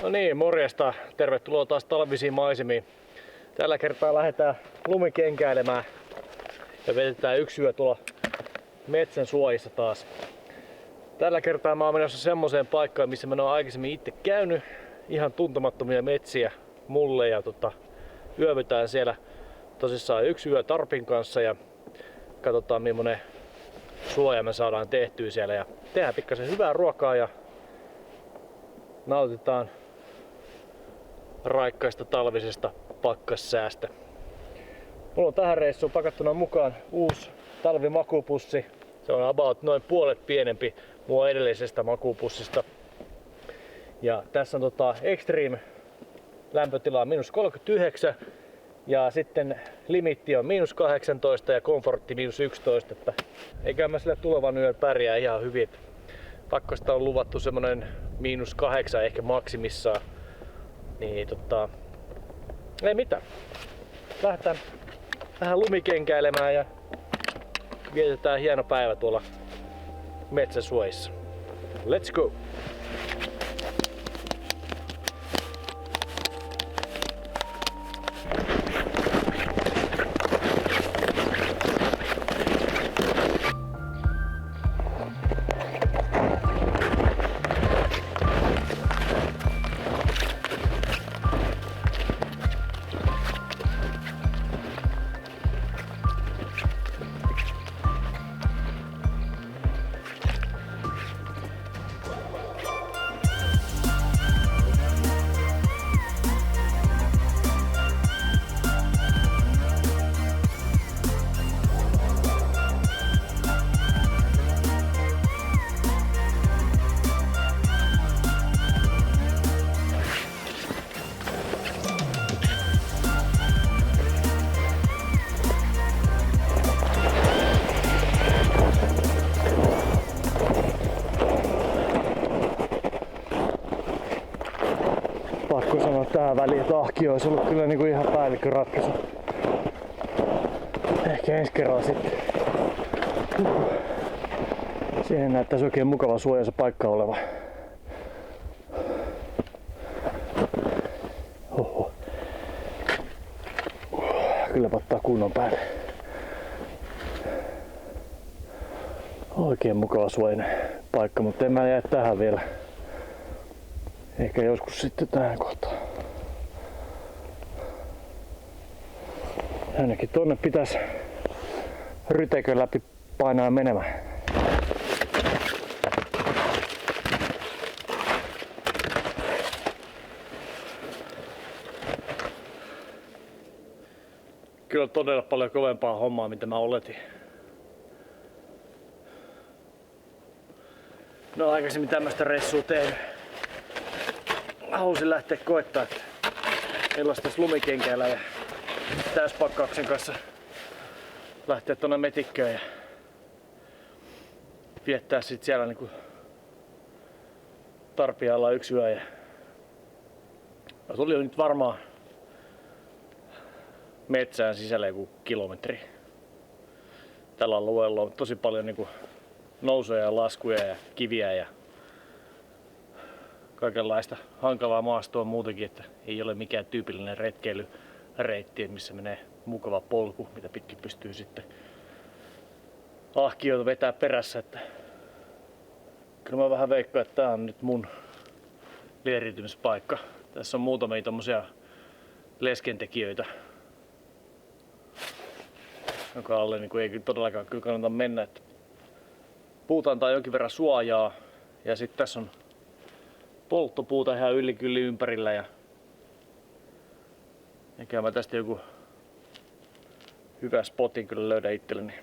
No niin, morjesta. Tervetuloa taas talvisiin maisemiin. Tällä kertaa lähdetään lumikenkäilemään ja vietetään yksi yö tuolla metsän suojissa taas. Tällä kertaa mä oon menossa semmoiseen paikkaan, missä mä oon aikaisemmin itse käynyt. Ihan tuntemattomia metsiä mulle ja yövytään siellä tosissaan yksi yö tarpin kanssa ja katsotaan millainen suoja me saadaan tehtyä siellä ja tehdään pikkasen hyvää ruokaa ja nautitaan raikkaista talvisesta pakkassäästä. Mulla on tähän reissuun pakattuna mukaan uusi talvimakupussi. Se on about noin puolet pienempi mua edellisestä makupussista. Ja tässä on Extreme lämpötila on -39 ja sitten limitti on -18 ja komfortti -11. Että eikä mä sillä tulevan yön pärjää ihan hyvin. Pakkasta on luvattu semmonen -8 ehkä maksimissaan. Niin ei mitään. Lähdetään vähän lumikenkäilemään ja vietetään hieno päivä tuolla metsäsuojissa. Let's go! Pakko sanoa tähän väliin, että ahki olisi ollut kyllä niinku ihan päällikköratkaisu. Ehkä ensi kerralla sitten. Siihen näyttäisi oikein mukava suojaisa paikka oleva. Oho. Kyllä ottaa kunnon päälle. Oikein mukava suojainen paikka, mutta en mä jää tähän vielä. Ehkä joskus sitten tähän kohtaan. Ainakin tonne pitäisi rytekön läpi painaa menemään. Kyllä on todella paljon kovempaa hommaa, mitä mä oletin. No aikaisemmin tämmöstä ressua tehnyt. Halusin lähteä koettaa, että illastais lumikenkäillä ja täyspakkauksen kanssa lähteä tuonne metikköön ja viettää sit siellä niinku Tarpialla yksi yö. Ja tuli jo nyt varmaan metsään sisälle joku kilometri. Tällä alueella on tosi paljon niinku nousuja ja laskuja ja kiviä ja kaikenlaista hankalaa maastoa muutenkin, että ei ole mikään tyypillinen retkeilyreitti, missä menee mukava polku, mitä pitkin pystyy sitten ahkioita vetää perässä. Että kyllä mä vähän veikkaan, että tää on nyt mun leiriytymispaikka. Tässä on muutamia tommosia leskentekijöitä, jonka alle niin ei todellakaan kyllä kannata mennä. Että puuta antaa jonkin verran suojaa ja sitten tässä on polttopuuta ihan yli ympärillä ja eikä mä tästä joku hyvä spotin kyllä löydä itselleni.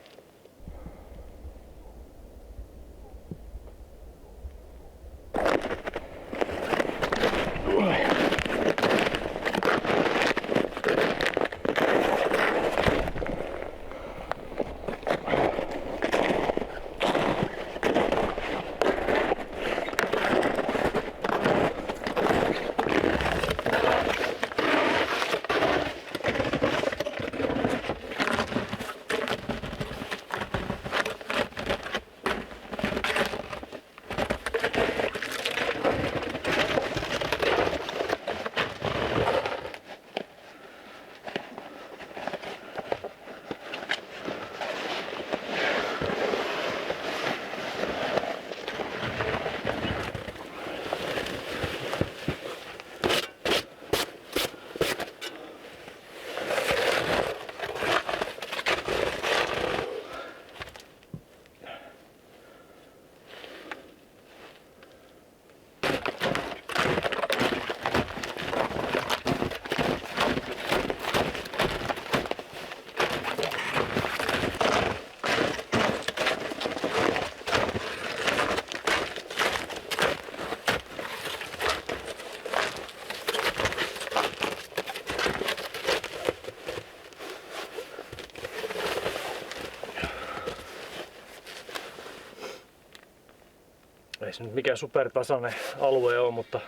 se nyt mikään supertasainen alue on, mutta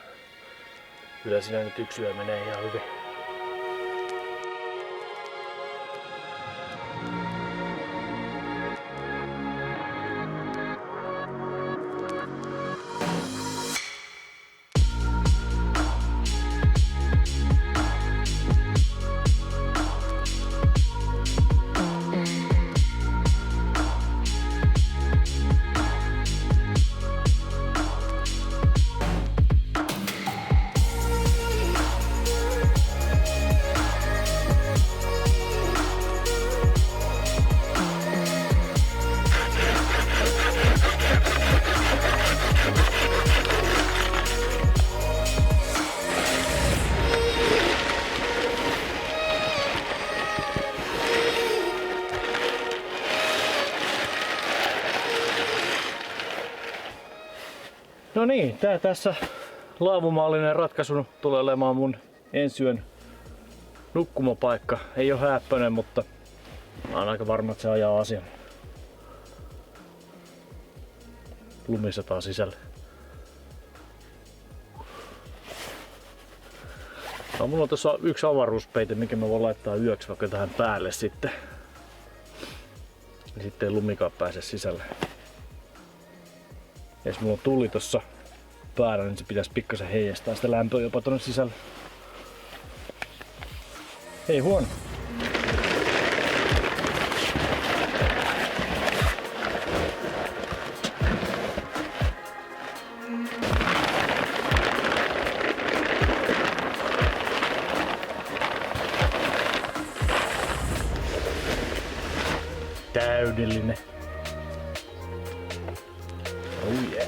kyllä siinä nyt yksi yö menee ihan hyvin. No niin, tää tässä laavumallinen ratkaisu tulee olemaan mun ensi yön nukkumapaikka. Ei oo häppönen, mutta mä oon aika varma, että se ajaa asian. Lumisataa sisälle. No, mulla on tossa yksi avaruuspeite, minkä mä voin laittaa yöksi vaikka tähän päälle sitten. Ja sitten ei lumikaan pääse sisälle. Ja jos mulla on tuli tossa päällä, niin se pitäisi pikkasen heijastaa sitä lämpöä jopa tonne sisälle. Ei huono. Täydellinen. Oh yeah.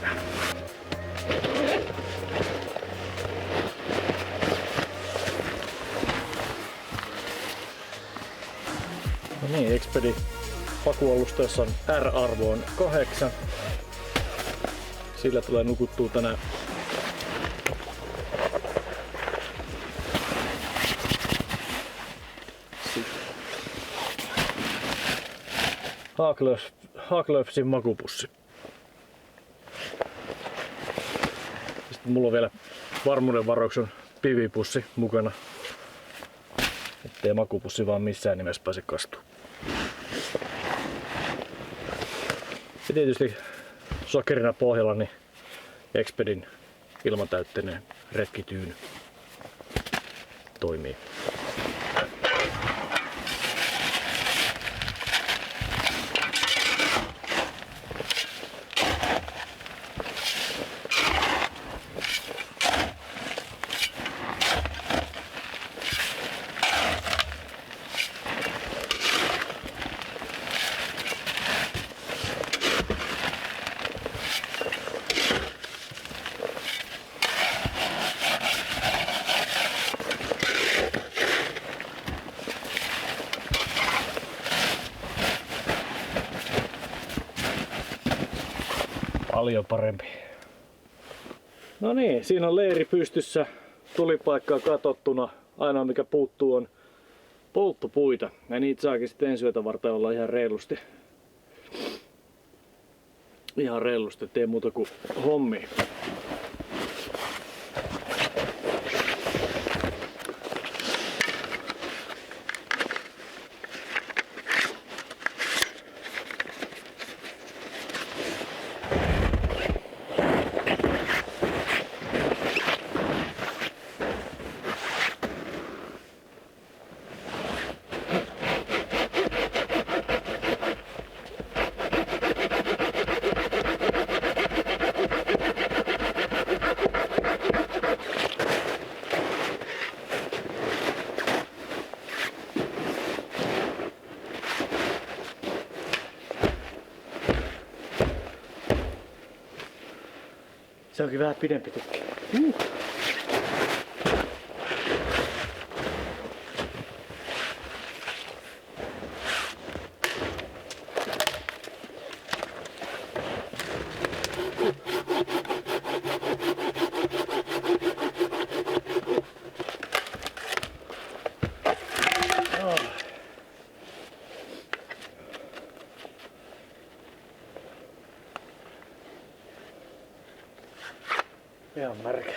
No niin, Expedi pakualusta, jossa on R-arvo on 8. Sillä tulee nukuttua tänään. Haaklöfsin makupussi. Sitten mulla on vielä varmuuden varauksen pivipussi mukana, ettei makupussi vaan missään nimessä pääse kastumaan. Ja tietysti sokerina pohjalla niin Expedin ilmatäytteinen retkityyny toimii. Paljon parempi. No niin, siinä on leiri pystyssä, tulipaikkaa katottuna. Ainoa mikä puuttuu on polttopuita. Ja niitä saakin sitten ensi yötä varten olla ihan reilusti. Ihan reilusti, ettei muuta kuin hommia. Se onkin vähän pidempi tukki. Ihan märkä.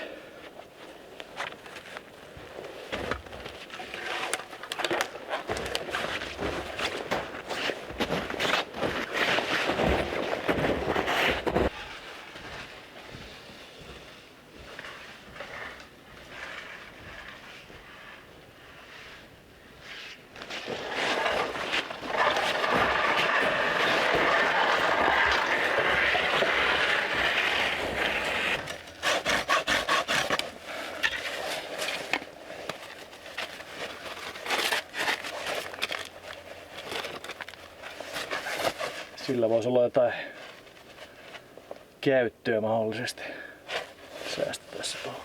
Sillä voisi olla jotain käyttöä mahdollisesti säästettäessä tuohon.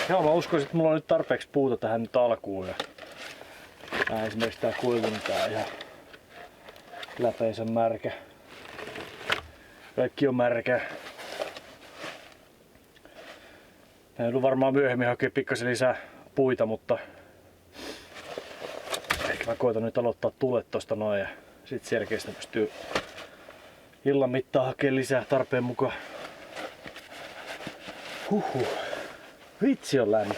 Joo, mä uskoisin, että mulla on nyt tarpeeksi puuta tähän nyt alkuun. Ja esimerkiksi tää kuivunut tää ihan läpeisen märkä. Kaikki on märkä. Mä joudun varmaan myöhemmin hakea pikkasen lisää puita, mutta ehkä mä koitan nyt aloittaa tulet tosta noin ja sit selkeästi pystyy illan mittaan hakemaan lisää tarpeen mukaan. Huhhuh. Vitsi on lämmin.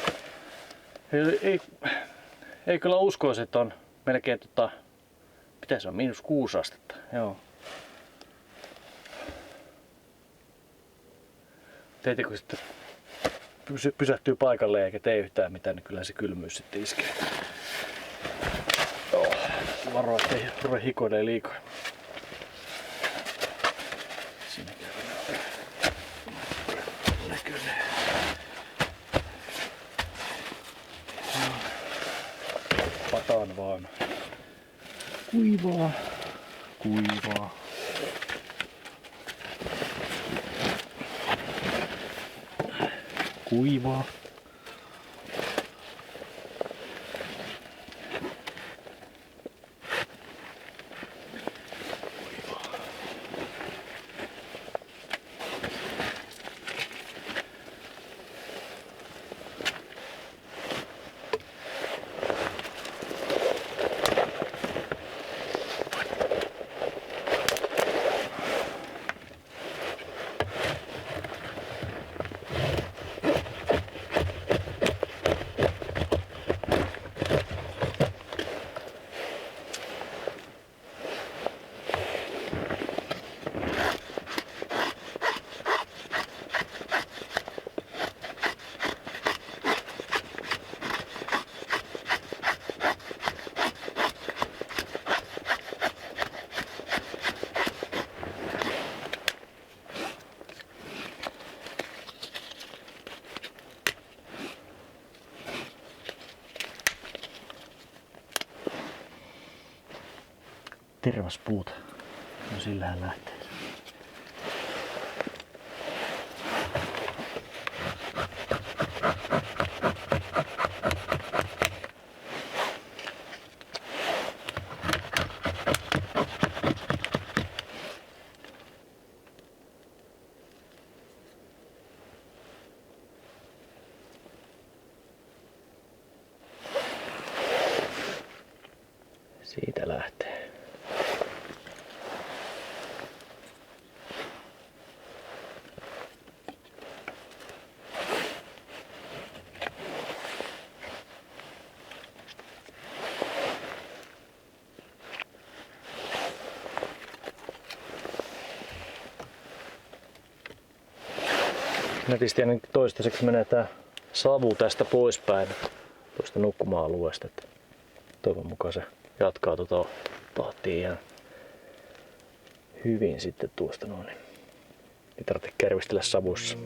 Ei kyllä uskoisi, että on melkein mitä se on, -6 astetta. Joo. Teitä kun sitten pysähtyy paikalleen eikä tee yhtään mitään, niin kyllä se kylmyys sitten iskee. Joo. Varo, ettei ruveta hikoilemaan liikaa. Siinä käy näköinen. Pataan vaan. Kuivaa. Kuivaa. Kuivaa. Tervaspuuta. No sillähän lähtee. Siitä lähtee. Netisti ainakin toistaiseksi menee tää savu tästä poispäin, tuosta nukkuma-alueesta. Toivon mukaan se jatkaa tahtia ihan hyvin sitten tuosta noin. Ei tarvitse kärvistellä savussa.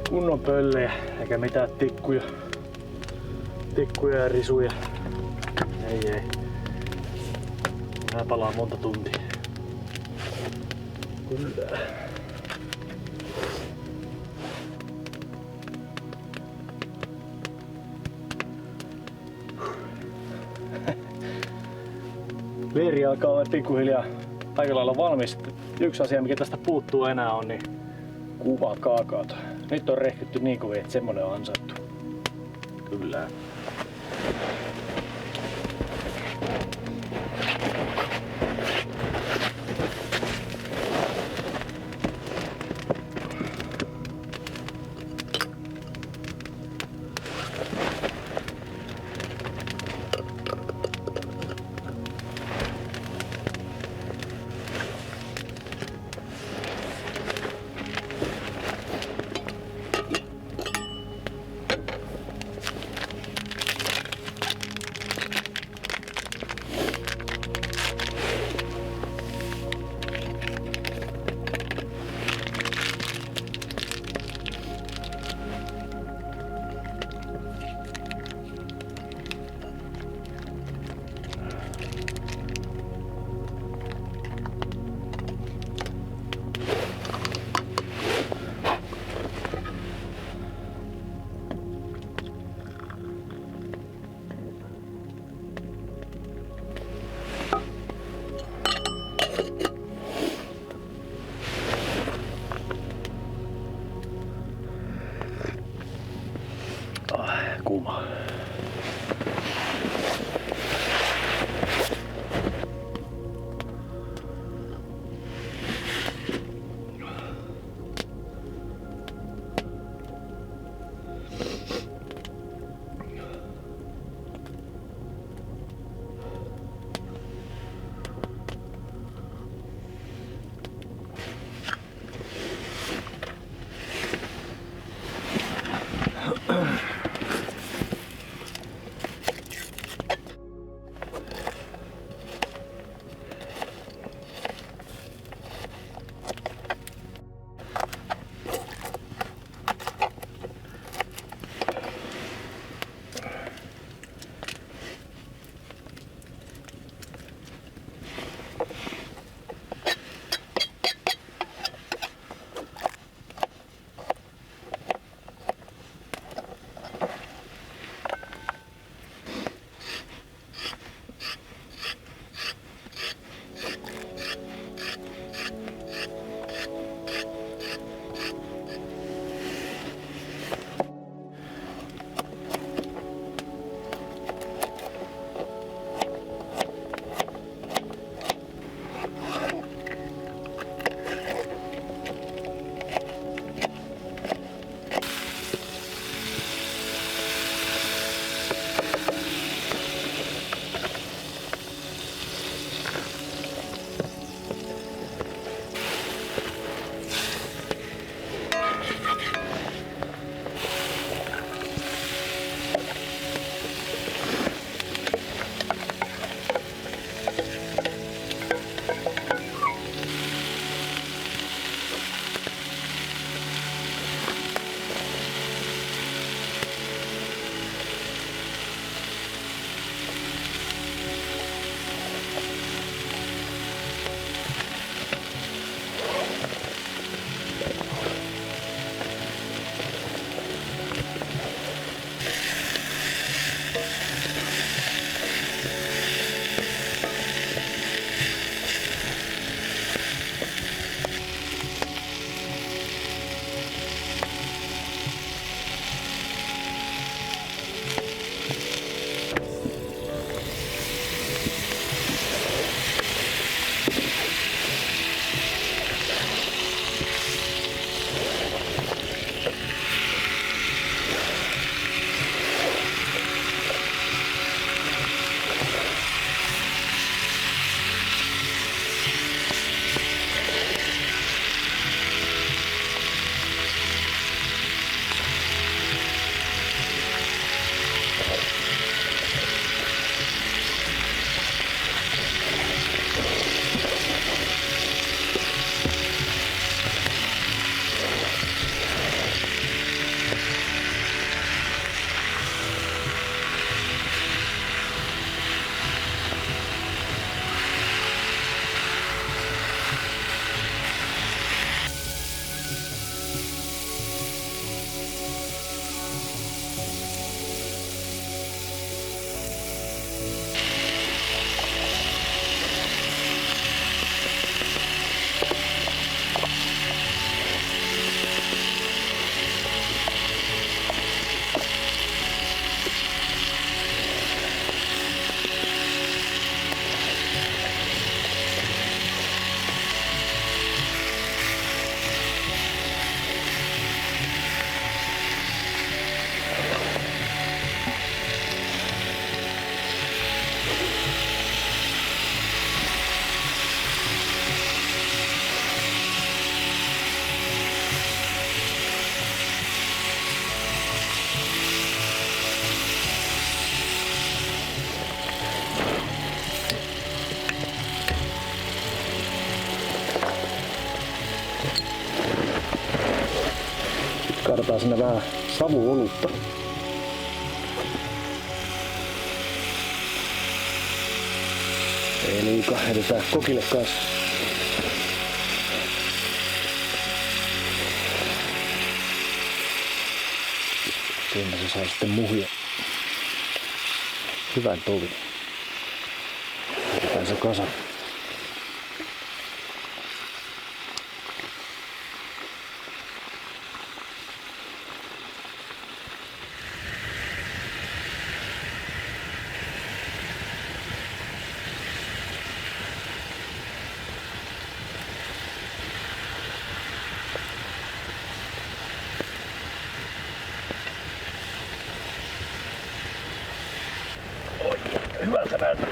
Kunnon pöllejä, eikä mitään tikkuja ja risuja. Ei. Nää palaa monta tuntia. Kyllä. Leiri alkaa olla pikkuhiljaa aika lailla valmis. Yksi asia mikä tästä puuttuu enää on niin kuva kaakaota. Nyt on rehkytty niin kovin, että semmonen on ansaittu. Kyllä. sinne vähän savuolutta. Ei liikaa, heitetään kokille kanssa. Siinä se saa sitten muhia hyvän tovin. Otetaan se kasa. Hyvältä näyttää.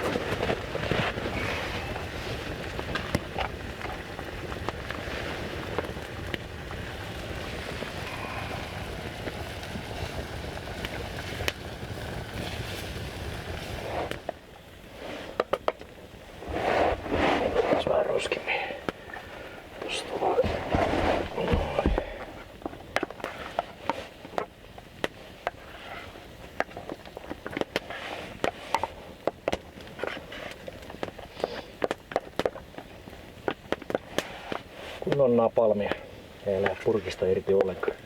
Tässä vähän roskimmin. Tosta vaan. Kunnon napalmia. Ei lähde purkista irti ollenkaan.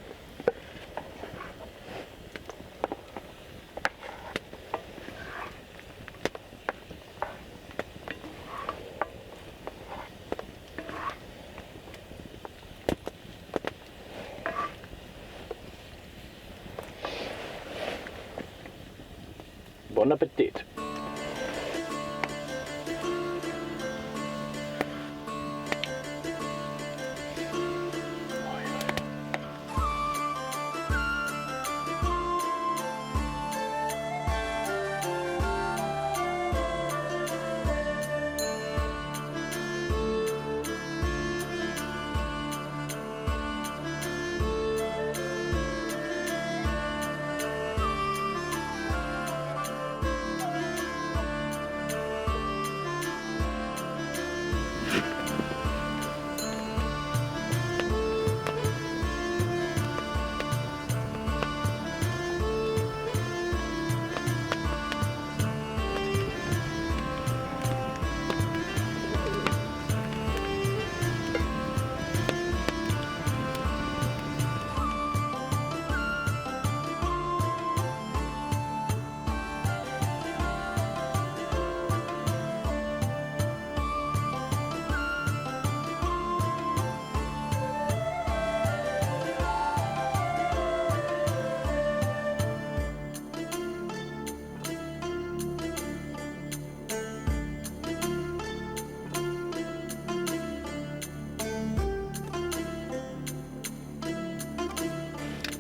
Bon appétit!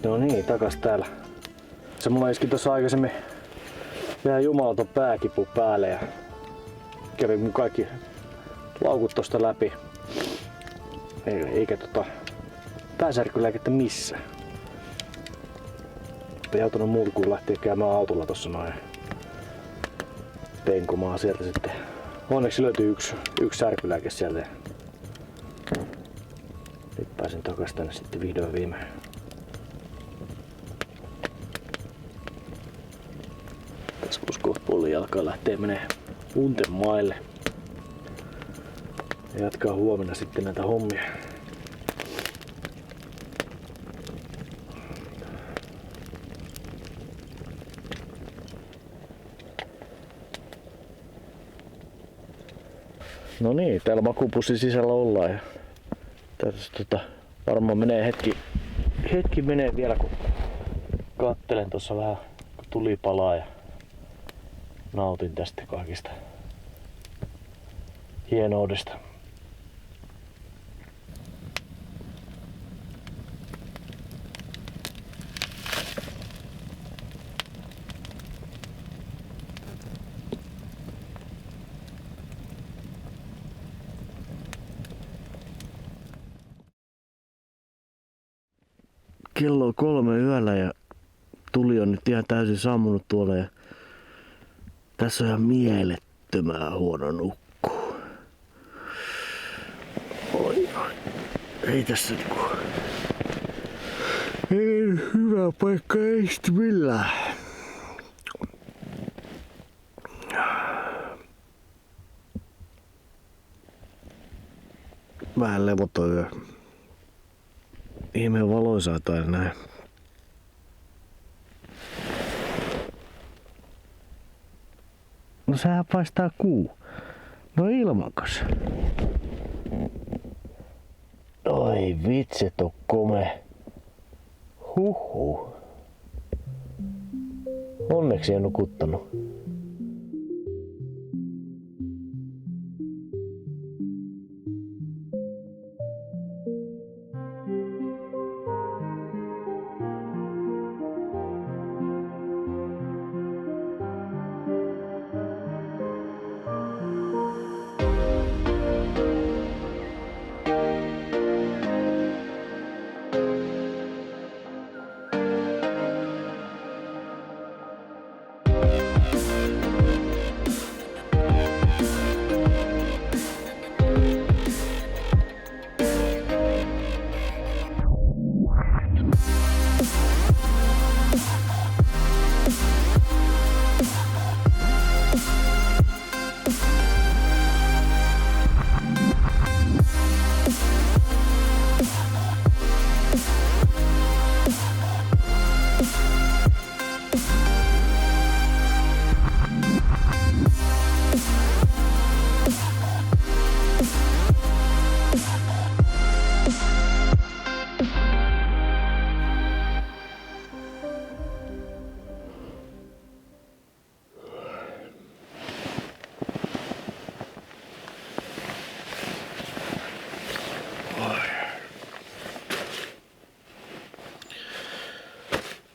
No niin, takas täällä. Se mulla iski tossa aikaisemmin vähän jumalaton pääkipu päälle ja kävi mun kaikki laukut tosta läpi. Eikä pääsärkylääkettä missään. Ei autonut muuta kuin lähteä käymään autolla tossa noin penkumaan sieltä sitten. Onneksi löytyi yksi särkylääke sieltä. Nyt pääsin takas tänne sitten vihdoin viimein. Tässä uskoo pulli alkaa lähteä menee Untemaille. Ja jatkaa huomenna sitten näitä hommia. No niin, täällä makupussin sisällä ollaan ja tässä varmaan menee hetki menee vielä kun kattelen tuossa vähän kun tuli palaa ja nautin tästä kaikista hienoudesta. Kello on 3 yöllä ja tuli on nyt ihan täysin sammunut tuolla ja tässä on ihan mielettömän huono nukkuu. Oi. Ei tässä Ei hyvä paikka ei sit millään. Vähän levoton yö. Ihmeen valoisaa tai näin. No sehän paistaa kuu. No ilmakas. Oi vitset on kome. Huhhuh. Onneksi en nukuttanut.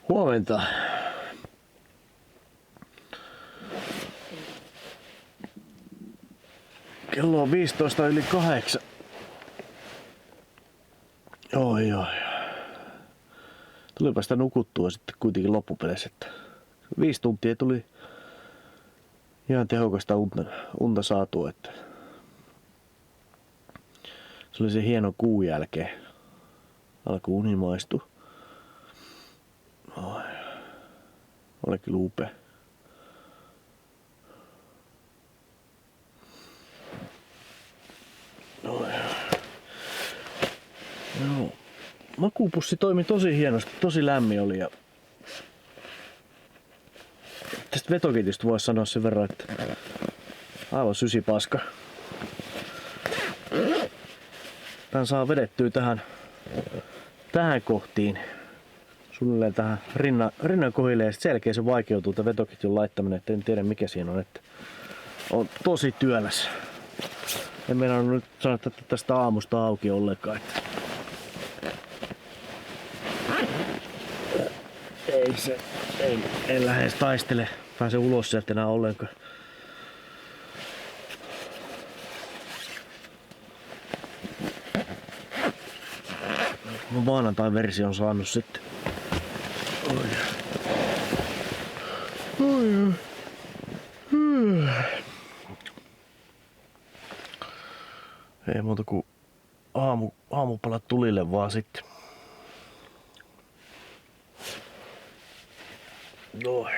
Huomenta. Kello on 8:15. Oi. Tulipa sitä nukuttua sitten kuitenkin loppupeleissä, että 5 tuntia tuli ihan tehokasta unta saatua, että se oli se hieno kuun jälkeen. Alkoi uni maistua. Oli kyllä upea. Joo. Makuupussi toimi tosi hienosti, tosi lämmin oli ja tästä vetoketjusta voisi sanoa sen verran, että aivan sysipaska. Tän saa vedettyä tähän kohtiin. Suunnilleen tähän rinnan kohdille ja selkeä se vaikeutuu tämän vetoketjun laittaminen, että en tiedä mikä siinä on, että on tosi työläs. En meinaa nyt sanoa, että tästä aamusta auki ollenkaan. Että en lähde edes taistele, pääse ulos sieltä enää ollenkaan. Mä maanantain versio on saanut sitten. Ei muuta kuin aamupalat tulille vaan sitten. Noin.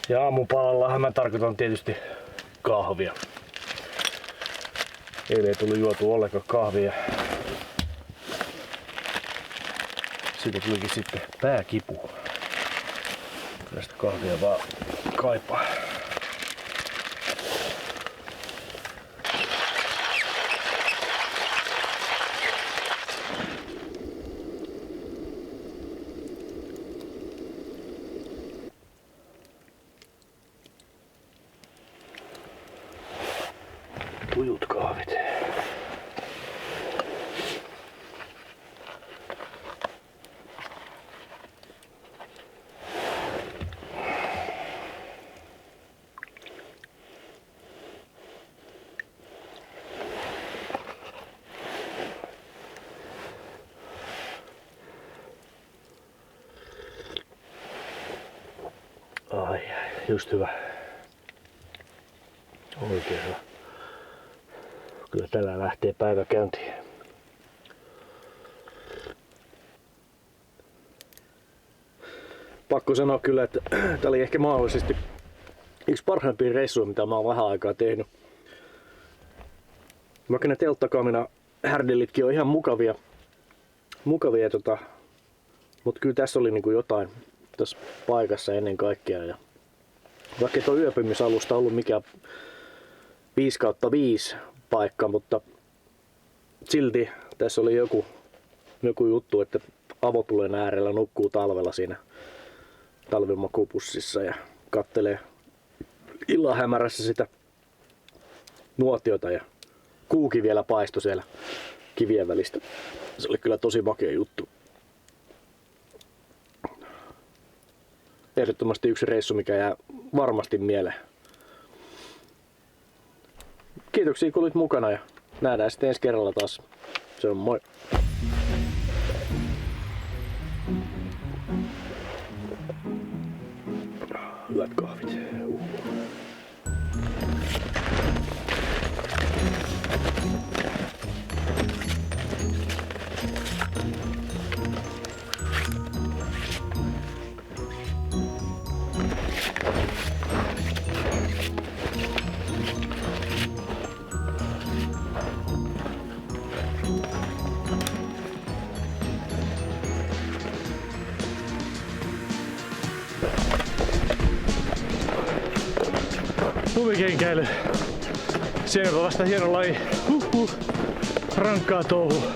Ja aamupalallahan mä tarkoitan tietysti kahvia. Eilen ei tullut juotua ollenkaan kahvia. Siitä tulikin sitten pääkipu. Kyllä sitä kahvia vaan kaipaa. Tujut kahvit. Ai, just hyvä. Oikein hyvä. Kyllä tällä lähtee päivä käyntiin. Pakko sanoa kyllä, että tää oli ehkä mahdollisesti yksi parhaimpia reissuja, mitä mä oon vähän aikaa tehnyt. Vaikka ne telttakamina härdellitkin on ihan mukavia mutta kyllä tässä oli niinku jotain tässä paikassa ennen kaikkea. Ja vaikka ei tuo yöpymisalusta ollut mikään 5/5 paikka, mutta silti tässä oli joku juttu, että avotulen äärellä nukkuu talvella siinä talvimakuupussissa ja kattelee illan hämärässä sitä nuotiota ja kuukin vielä paistoi siellä kivien välistä. Se oli kyllä tosi makea juttu. Ehdottomasti yksi reissu, mikä jää varmasti mieleen. Kiitoksia kun olit mukana ja nähdään sitten ensi kerralla taas. Se on moi! Hyvät kahvit. Lumikenkäily. Siellä on vasta hieno laji. Rankkaa touhua.